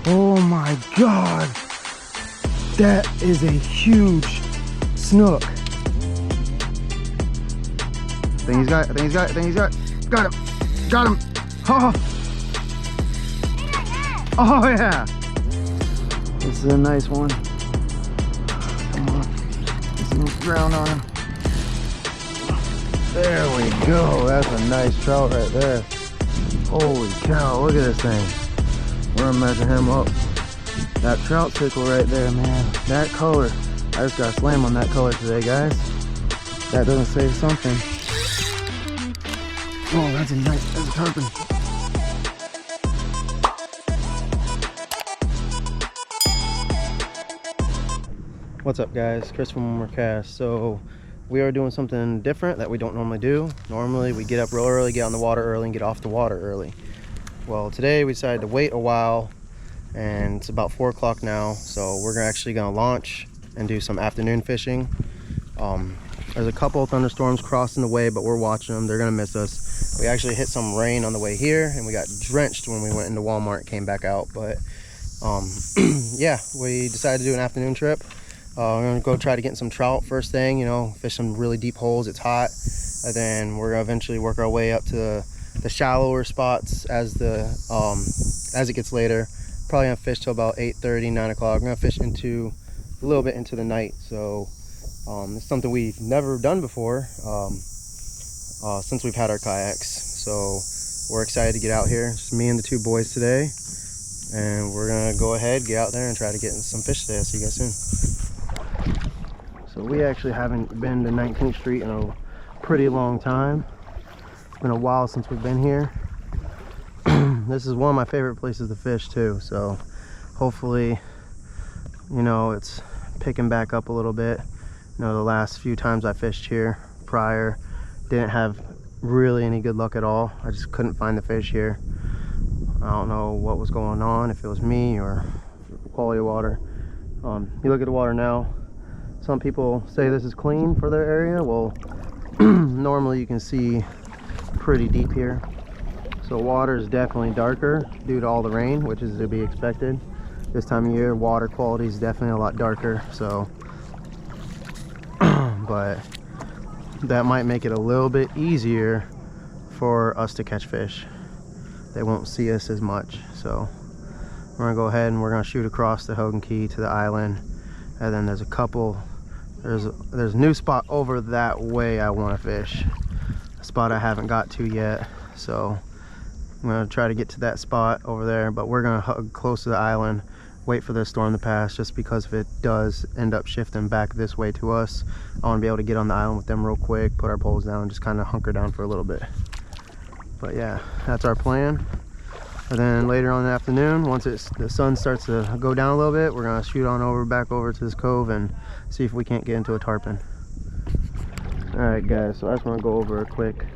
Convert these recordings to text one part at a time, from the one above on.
Oh my God. That is a huge snook. I think he's got it, I think he's got it, I think he's got it. Got him. Got him. Oh, oh yeah. This is a nice one. Come on. Get some ground on him. There we go. That's a nice trout right there. Holy cow, look at this thing. We're gonna measure him up. That trout tickle right there, man. That color. I just got slammed on that color today, guys. That doesn't say something. Oh, that's a tarpon. What's up, guys? Chris from One So we are doing something different that we don't normally do. Normally we get up real early, get on the water early, and get off the water early. Well, today we decided to wait a while, and it's about 4 o'clock now, so we're actually gonna launch and do some afternoon fishing. There's a couple of thunderstorms crossing the way, but we're watching them. They're gonna miss us. We actually hit some rain on the way here, and we got drenched when we went into Walmart, came back out. But yeah, we decided to do an afternoon trip. We're gonna go try to get some trout first thing, you know, fish some really deep holes. It's hot, and then we're gonna eventually work our way up to the shallower spots as it gets later. Probably gonna fish till about 8:30, 9 o'clock. We're gonna fish into a little bit into the night, so it's something we've never done before since we've had our kayaks. So we're excited to get out here. Just me and the 2 boys today, and we're gonna go ahead, get out there, and try to get some fish today. I'll see you guys soon. So we actually haven't been to 19th Street in a pretty long time. It's been a while since we've been here. This is one of my favorite places to fish too, so hopefully, you know, it's picking back up a little bit. You know, the last few times I fished here prior didn't have really any good luck at all. I just couldn't find the fish here. I don't know what was going on, if it was me or quality of water. You look at the water now, some people say this is clean for their area. Well, normally you can see pretty deep here. So water is definitely darker due to all the rain, which is to be expected. This time of year, water quality is definitely a lot darker, so but that might make it a little bit easier for us to catch fish. They won't see us as much, so we're gonna go ahead and we're gonna shoot across the Hogan Key to the island, and then there's a new spot over that way I want to fish, a spot I haven't got to yet, so I'm gonna try to get to that spot over there, but we're gonna hug close to the island, wait for this storm to pass, just because if it does end up shifting back this way to us, I want to be able to get on the island with them real quick, put our poles down, and just kind of hunker down for a little bit. But yeah, that's our plan. And then later on in the afternoon, once the sun starts to go down a little bit, we're gonna shoot on over back over to this cove and see if we can't get into a tarpon. All right, guys, so I just want to go over a quick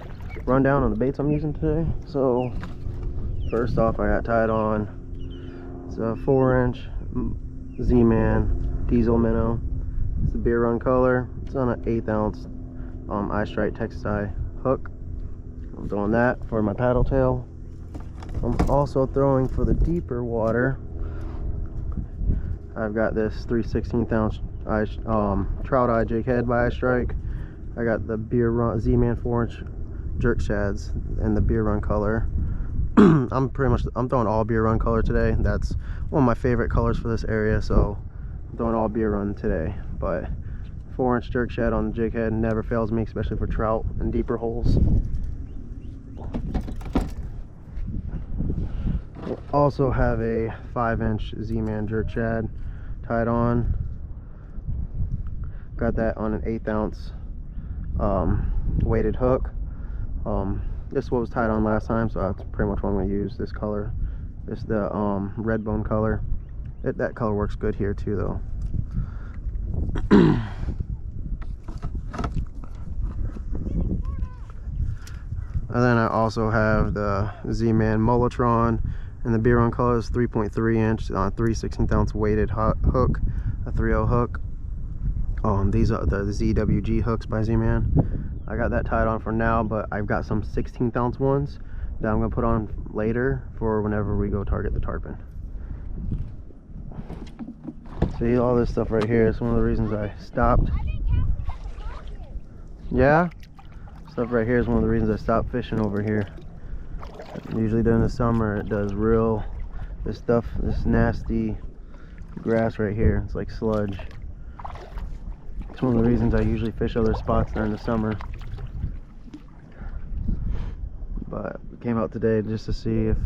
rundown on the baits I'm using today. So first off, I got tied on. It's a 4-inch Zman diesel minnow. It's the beer run color. It's on an 1/8 ounce iStrike Texas eye hook. I'm throwing that for my paddle tail. I'm also throwing for the deeper water. I've got this 3/16 ounce trout eye jig head by iStrike. I got the beer run Zman 4-inch jerk shads and the beer run color. I'm throwing all beer run color today. That's one of my favorite colors for this area, so I'm throwing all beer run today. But 4-inch jerk shad on the jig head never fails me, especially for trout and deeper holes. I also have a 5-inch Zman jerk shad tied on. Got that on an 1/8 ounce weighted hook. This is what was tied on last time, so that's pretty much what I'm going to use. This color, this is the red bone color. That color works good here too, though. And then I also have the Zman Molotron, and the beer run color is 3.3 inch on 3/16 ounce weighted hook, a 3/0 hook. These are the ZWG hooks by Zman. I got that tied on for now, but I've got some 16th ounce ones that I'm gonna put on later for whenever we go target the tarpon. See, all this stuff right here is one of the reasons I stopped. Yeah? Stuff right here is one of the reasons I stopped fishing over here. Usually during the summer it does real, this nasty grass right here, it's like sludge. It's one of the reasons I usually fish other spots during the summer. But we came out today just to see if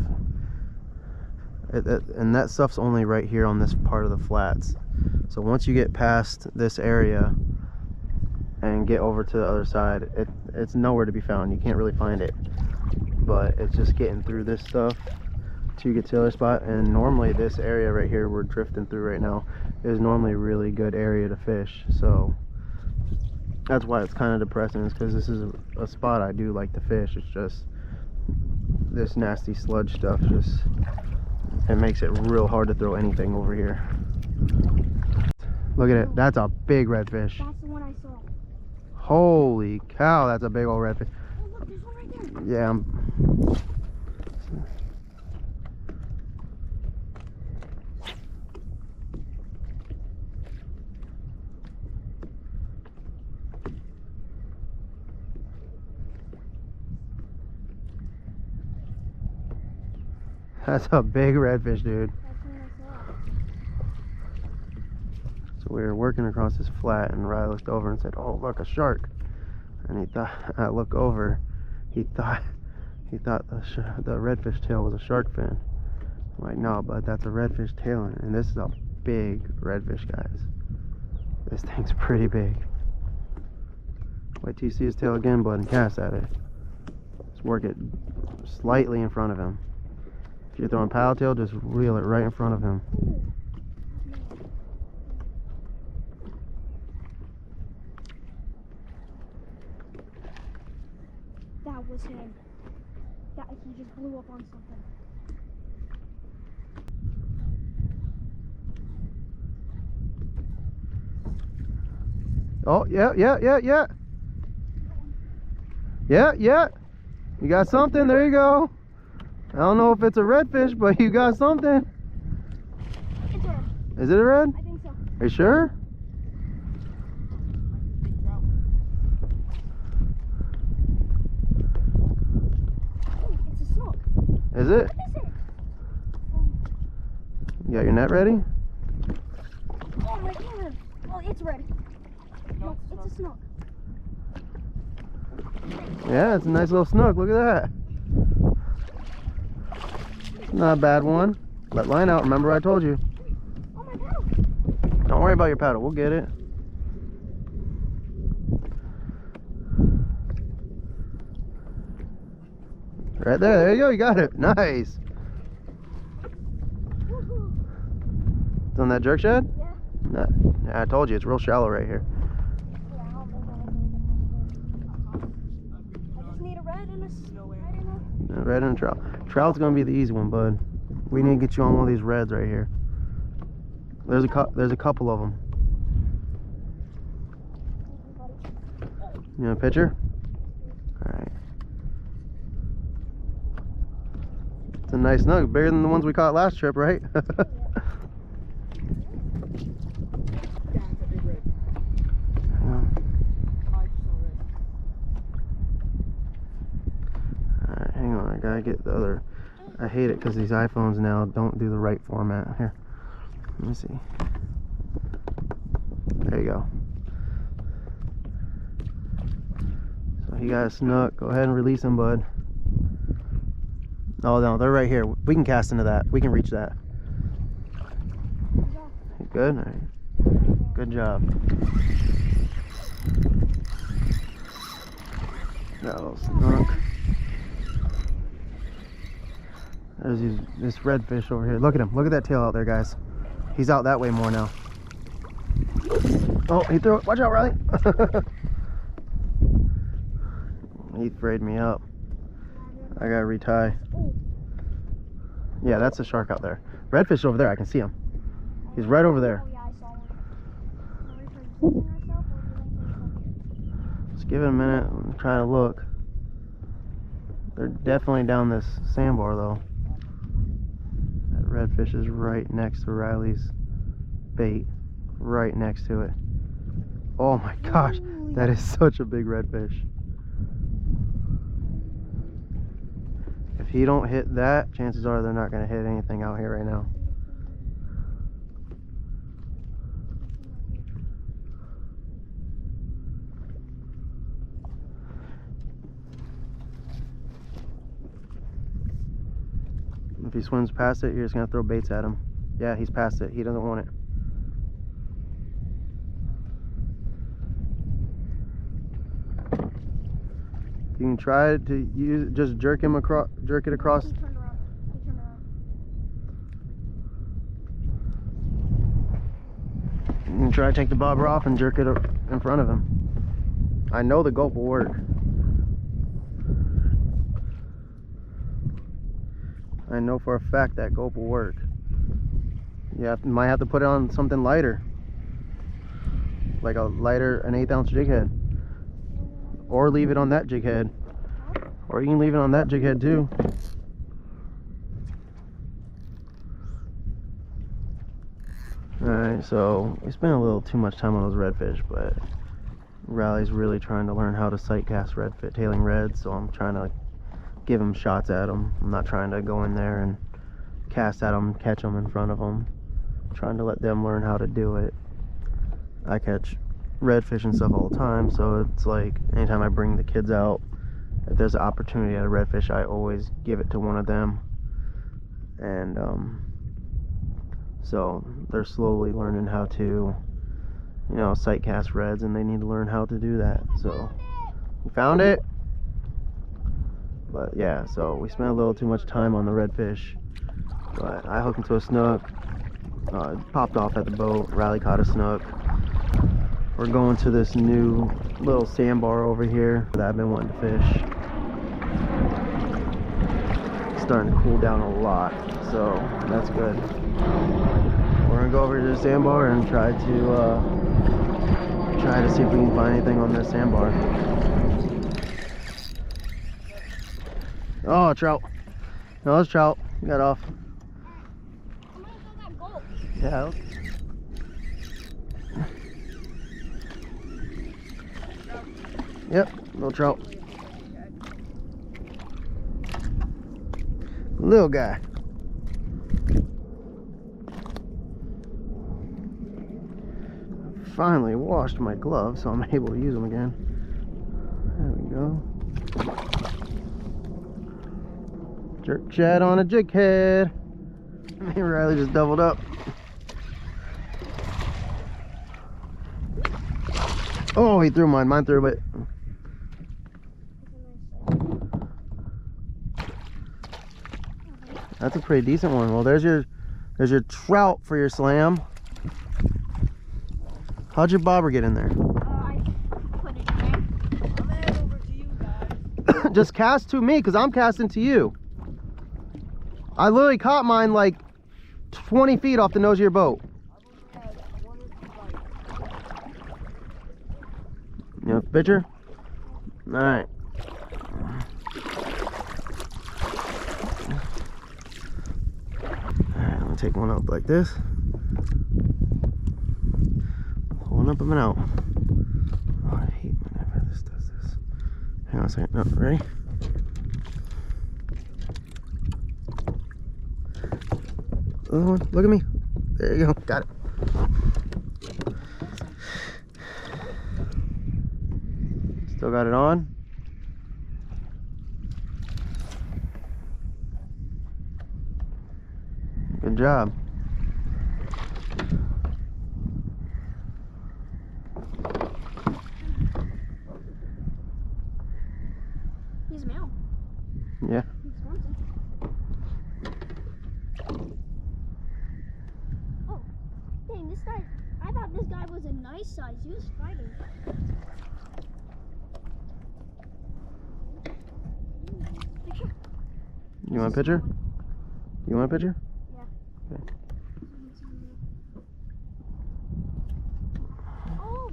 and that stuff's only right here on this part of the flats. So once you get past this area and get over to the other side, it's nowhere to be found. You can't really find it. But it's just getting through this stuff to get to the other spot. And normally this area right here we're drifting through right now is normally a really good area to fish. So that's why it's kind of depressing, is because this is a spot I do like to fish. It's just this nasty sludge stuff, just it makes it real hard to throw anything over here. Look at it, that's a big redfish. That's the one I saw. Holy cow, that's a big old redfish. Oh, look, there's one right there. Yeah, that's a big redfish, dude. That's the one I saw. So we were working across this flat, and Riley looked over and said, "Oh, look, a shark!" And he thought, I look over, he thought the redfish tail was a shark fin. I'm like, no, but that's a redfish tail, and this is a big redfish, guys. This thing's pretty big. Wait till you see his tail again, bud, and cast at it. Just work it slightly in front of him. If you're throwing paddle tail, just reel it right in front of him. That was him. That he just blew up on something. Oh, yeah. Yeah. You got something, there you go. I don't know if it's a redfish, but you got something. It's a red. Is it a red? I think so. Are you sure? Oh, it's a snook. Is it? What is it? You got your net ready? Oh my god. Oh, it's red. No, it's a snook. Yeah, it's a nice little snook. Look at that. Not a bad one. Let line out. Remember I told you. Oh my paddle. Don't worry about your paddle. We'll get it. Right there. There you go. You got it. Nice. It's on that jerk shad? Yeah. No. Yeah, I told you. It's real shallow right here. Yeah, I don't think I just need a red and a Red and a trout. Trout's gonna be the easy one, bud. We need to get you on one of these reds right here. There's a couple of them. You want a picture? All right. It's a nice nug, bigger than the ones we caught last trip, right? I gotta get the other. I hate it because these iPhones now don't do the right format. Here, let me see. There you go. So he got a snook. Go ahead and release him, bud. Oh no, they're right here. We can cast into that. We can reach that. You good? All right. Good job. Got a little snook. There's this redfish over here. Look at him. Look at that tail out there, guys. He's out that way more now. Oh, he threw it. Watch out, Riley. He frayed me up. I gotta retie. Yeah, that's a shark out there. Redfish over there. I can see him. He's right over there. Oh yeah, I saw one. Just give it a minute. I'm trying to look. They're definitely down this sandbar though. That redfish is right next to Riley's bait. right next to it. Oh my gosh, that is such a big redfish. If he don't hit that, chances are they're not going to hit anything out here right now. If he swims past it, you're just going to throw baits at him. Yeah, he's past it. He doesn't want it. You can try to use, just jerk him across, jerk it across. He turned around. He turned around. You can try to take the bobber off and jerk it in front of him. I know the gulp will work. I know for a fact that gulp will work. You might have to put it on something lighter, like an 1/8 ounce jig head, or leave it on that jig head, or you can leave it on that jig head too. Alright, so we spent a little too much time on those redfish, but Riley's really trying to learn how to sight cast redfish, tailing reds, so I'm trying to give him shots at them. I'm not trying to go in there and cast at them, catch them in front of them. I'm trying to let them learn how to do it. I catch redfish and stuff all the time, so it's like anytime I bring the kids out, if there's an opportunity at a redfish, I always give it to one of them. And so they're slowly learning how to, you know, sight cast reds, and they need to learn how to do that. So you found it? But yeah, so we spent a little too much time on the redfish, but I hooked into a snook. It popped off at the boat. Riley caught a snook. We're going to this new little sandbar over here that I've been wanting to fish. It's starting to cool down a lot, so that's good. We're gonna go over to the sandbar and try to see if we can find anything on this sandbar. Oh, trout. No, it's trout. Got off. Yeah. Yep, little trout. Little guy. Finally washed my gloves, so I'm able to use them again. There we go. Jerk chat on a jig head. Hey, Riley just doubled up. Oh, he threw mine. Mine threw it. That's a pretty decent one. Well, there's your trout for your slam. How'd your bobber get in there? I put it in there. I'm heading over to you guys. Just cast to me, because I'm casting to you. I literally caught mine like 20 feet off the nose of your boat. You have a picture? Alright. Alright, I'm gonna take one up like this. One up and out. Oh, I hate whenever this does this. Hang on a second. No, ready? Other one. Look at me. There you go. Got it. Still got it on. Good job. He's a male. Yeah. He's swimming. Oh, dang, this guy, I thought this guy was a nice size. He was fighting. Picture. You want a picture? You want a picture? Yeah. Okay. Oh,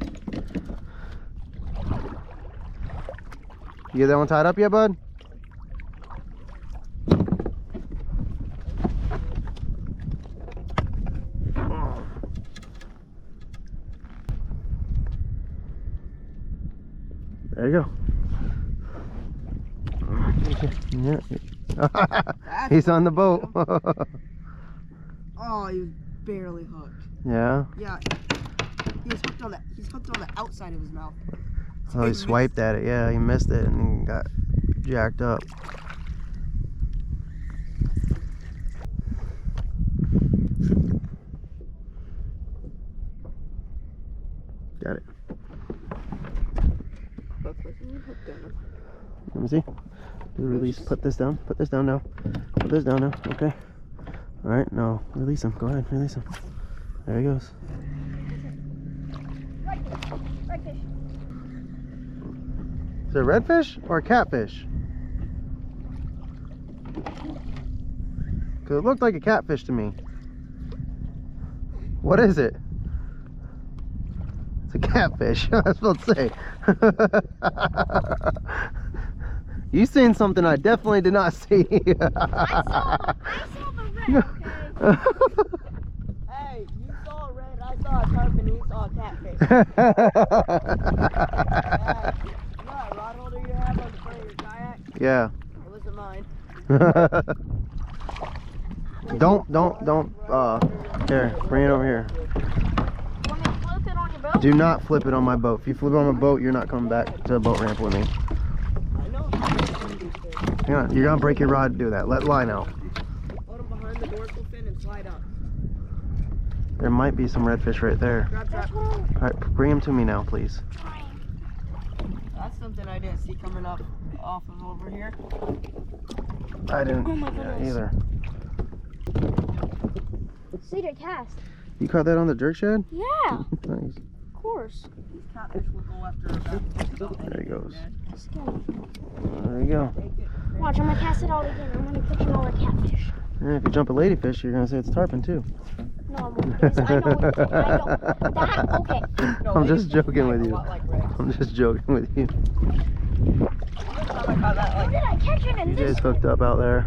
You get that one tied up yet, bud? There you go. Yeah. He's on the boat. Oh, he was barely hooked. Yeah. Yeah. He was hooked on the. He's hooked on the outside of his mouth. So he swiped at it. Yeah, he missed it and got jacked up. Got it. Let me see. Do release. Put this down. Put this down now. Put this down now. Okay. All right. Now release him. Go ahead. Release him. There he goes. Redfish. Is it a redfish or a catfish? Because it looked like a catfish to me. What is it? It's a catfish. I was about to say. You seen something I definitely did not see. I saw the red, okay? Hey, you saw a red, I saw a tarpon, you saw a catfish. You know that rod holder you have on the front of your kayak? Yeah. It wasn't mine. Don't, here, bring it over here. Want me to flip it on your boat? Do not flip it on my boat. If you flip it on my boat, you're not coming back to the boat ramp with me. I know. Hang on, you're gonna break your rod to do that. Let line out. Hold him behind the dorsal fin and slide up. There might be some redfish right there. Grab That's trap. what I'm Alright, bring him to me now, please. trying. That's something I didn't see coming up off of over here. I didn't Oh my goodness. either. CJ cast. You caught that on the jerk shed? Yeah, Nice. of course. These catfish will go after about There he goes. Skinny. There you go. Watch, I'm gonna cast it out again. I'm gonna catch another catfish. And if you jump a ladyfish, you're gonna say it's tarpon too. No, I won't. Because I know. That, okay. No, I'm just ladies joking bite with a you. lot like red. I'm just joking with you. Last time I caught that, How like, did I catch it in You this? guys hooked up out there.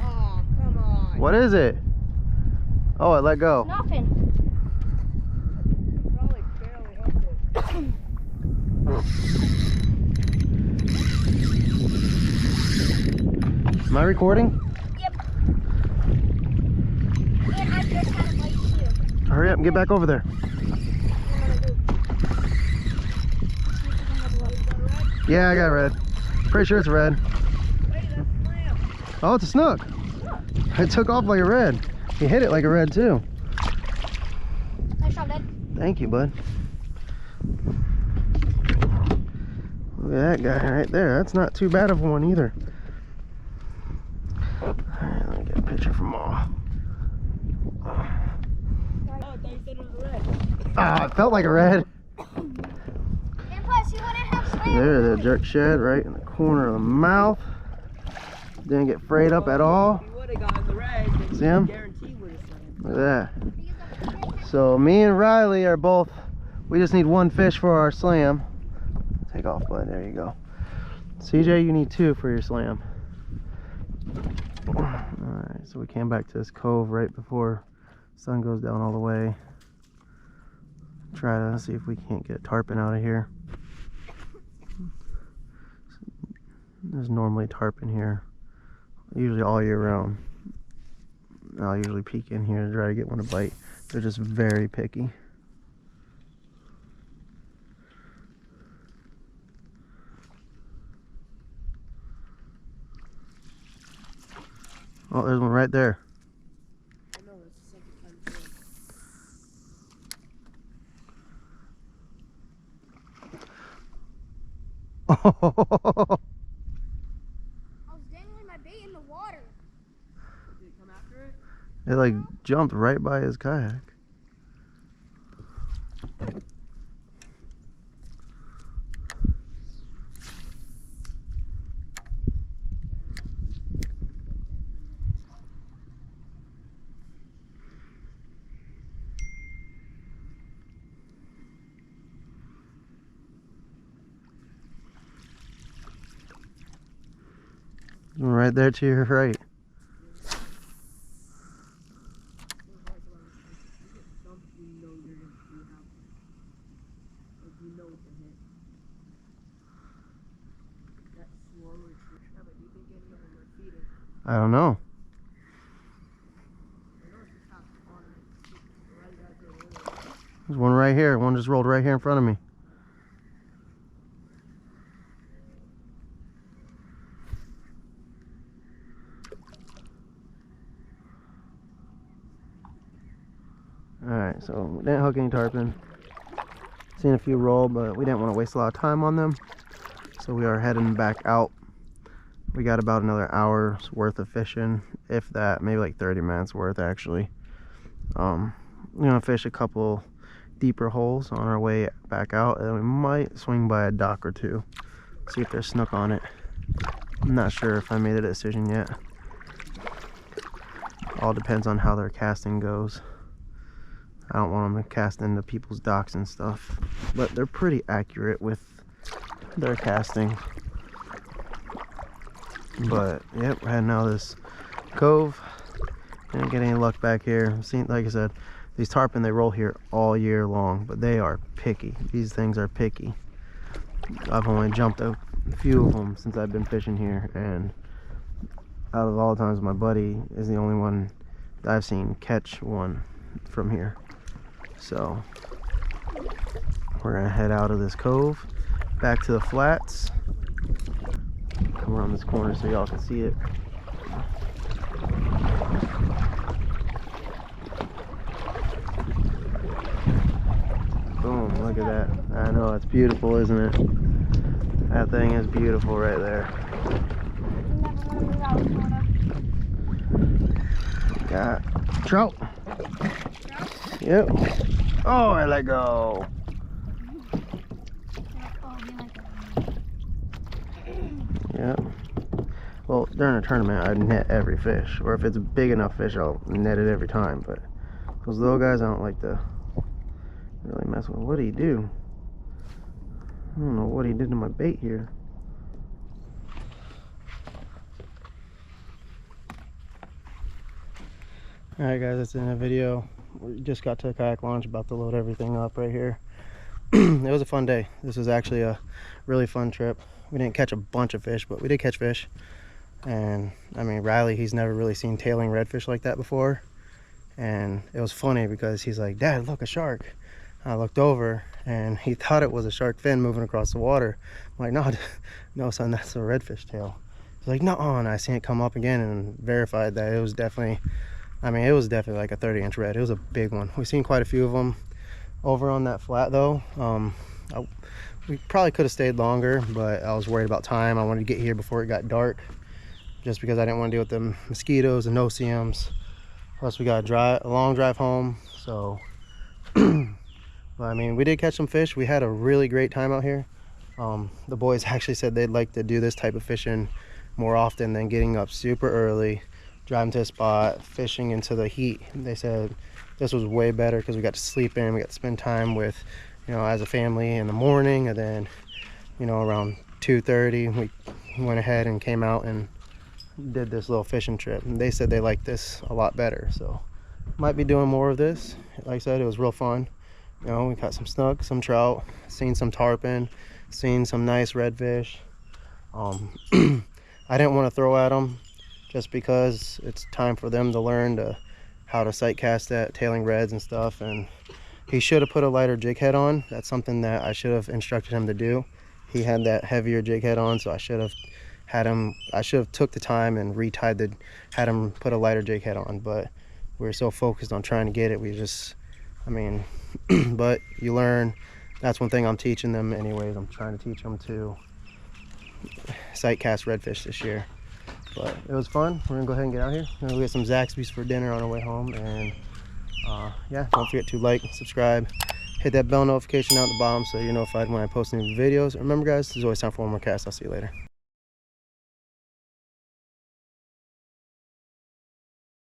oh, come on. What is it? Oh, it let go. Nothing. Probably barely hooked it. Am I recording? Yep. And I just had a bite too. Hurry up and get back over there. What I'm gonna do. See if I can have a look. Yeah, I got red. Pretty sure it's red. Wait, that's a clam. Oh, it's a snook. It took off like a red. He hit it like a red too. Nice job, Dad. Thank you, bud. Look at that guy right there. That's not too bad of one either. Alright, let me get a picture from all. Oh, I thought you said it was red. Ah, it felt like a red. And plus, you wouldn't have slammed. There, the jerk shed right in the corner of the mouth. Didn't get frayed up at all. If you would have gotten the red, then See him? guarantee would have slammed. Look at that. So me and Riley are both, we just need one fish for our slam. Take off, bud. There you go. CJ, you need two for your slam. Alright, so we came back to this cove right before the sun goes down all the way. Try to see if we can't get tarpon out of here. There's normally tarpon here, usually all year round. I'll usually peek in here to try to get one to bite. They're just very picky. Oh, there's one right there. I know, it's the second time through. Oh, I was dangling my bait in the water. Did it come after it? it like jumped right by his kayak. There's one right there to your right. I don't know. There's one right here. One just rolled right here in front of me. Alright, so we didn't hook any tarpon. Seen a few roll, but we didn't want to waste a lot of time on them. So we are heading back out. We got about another hour's worth of fishing, if that, maybe like 30 minutes worth actually. We're gonna fish a couple deeper holes on our way back out, and we might swing by a dock or two, see if there's snook on it. I'm not sure if I made a decision yet. All depends on how their casting goes. I don't want them to cast into people's docks and stuff, but they're pretty accurate with their casting. But yep, we're heading out of this cove. Didn't get any luck back here. Seen, like I said, these tarpon, they roll here all year long, but they are picky. These things are picky. I've only jumped a few of them since I've been fishing here, and out of all the times, my buddy is the only one that I've seen catch one from here. So we're gonna head out of this cove back to the flats. Come around this corner so y'all can see it. Boom, look at that. I know, it's beautiful, isn't it? That thing is beautiful right there. Got trout. Yep. Oh, I let go. Yep. Well, during a tournament, I net every fish, or if it's a big enough fish, I'll net it every time. But those little guys, I don't like to really mess with. What did he do? I don't know what he did to my bait here. Alright guys, that's the end of the video. We just got to a kayak launch, about to load everything up right here. It was a fun day. This was actually a really fun trip. We didn't catch a bunch of fish, but we did catch fish. And I mean, Riley, he's never really seen tailing redfish like that before. And it was funny because he's like, "Dad, look, a shark." I looked over and he thought it was a shark fin moving across the water. I'm like, "No, no son, that's a redfish tail." He's like, "No," and I seen it come up again and verified that it was definitely, I mean, it was definitely like a 30-inch red. It was a big one. We've seen quite a few of them over on that flat though. We probably could have stayed longer, but I was worried about time. I wanted to get here before it got dark, just because I didn't want to deal with the mosquitoes and no-see-ums. Plus we got a long drive home, so but I mean, we did catch some fish. We had a really great time out here. The boys actually said they'd like to do this type of fishing more often than getting up super early, driving to a spot, fishing into the heat. They said this was way better because we got to sleep in, we got to spend time with, you know, as a family in the morning, and then, you know, around 2:30 we went ahead and came out and did this little fishing trip, and they said they liked this a lot better, so might be doing more of this. Like I said, it was real fun. You know, we caught some snook, some trout, seen some tarpon, seen some nice redfish. I didn't want to throw at them just because it's time for them to learn how to sight cast at tailing reds and stuff, and he should have put a lighter jig head on. That's something that I should have instructed him to do. He had that heavier jig head on, so I should have took the time and had him put a lighter jig head on, but we were so focused on trying to get it, we just, I mean, but you learn. That's one thing I'm teaching them anyways. I'm trying to teach them to sight cast redfish this year. But it was fun. We're gonna go ahead and get out here. We're gonna get some Zaxby's for dinner on our way home, and yeah, don't forget to like, subscribe, hit that bell notification out at the bottom so you're notified when I post new videos. Remember guys, there's always time for one more cast. I'll see you later.